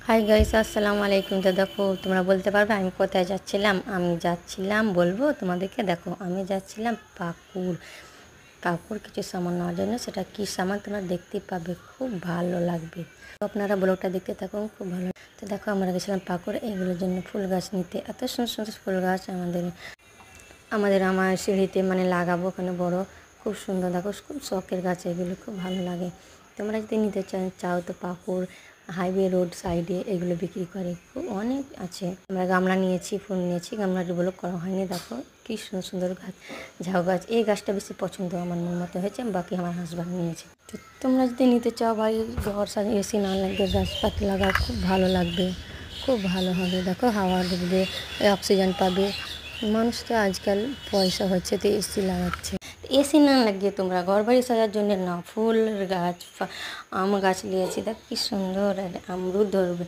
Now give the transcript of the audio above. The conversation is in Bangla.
হাই গাইস, আসসালামু আলাইকুম। তো দেখো, তোমরা বলতে পারবে আমি কোথায় যাচ্ছিলাম? আমি যাচ্ছিলাম, বলবো তোমাদেরকে। দেখো, আমি যাচ্ছিলাম পাকুর কিছু সামান নেওয়ার জন্য। সেটা কি সামান তোমরা দেখতেই পাবে, খুব ভালো লাগবে। তো আপনারা ব্লগটা দেখতে থাকুন, খুব ভালো। তো দেখো, আমরা গেছিলাম পাকুর এগুলোর জন্য ফুল গাছ নিতে। এত সুন্দর সুন্দর ফুল গাছ আমার সিঁড়িতে মানে লাগাবো, ওখানে বড়, খুব সুন্দর। দেখো, খুব শখের গাছ এগুলো, খুব ভালো লাগে। তোমরা যদি নিতে চাও তো পাকুড় হাইওয়ে রোড সাইডে এগুলো বিক্রি করে, খুব অনেক আছে। আমরা গামলা নিয়েছি, ফুল নিয়েছি, গামলাটি ব্লক করা হয়নি। দেখো কি সুন্দর সুন্দর গাছ, ঝাউ গাছ। এই গাছটা বেশি পছন্দ আমার মন মতো হয়েছে, বাকি আমার হাজব্যান্ড নিয়েছে। তো তোমরা যদি নিতে চাও, বাড়ির ঘর সাথে এসি না লাগবে, গাছপাতি লাগাও, খুব ভালো লাগবে, খুব ভালো হবে। দেখো, হাওয়া ঢুকবে, অক্সিজেন পাবে। মানুষ তো আজকাল পয়সা হচ্ছে তো এসি লাগাচ্ছে। এসি না লাগিয়ে তোমরা ঘর বাড়ি সাজার জন্য না, ফুল গাছ, আম গাছ নিয়েছি। দেখ কি সুন্দর, আমরুদ ধরবে।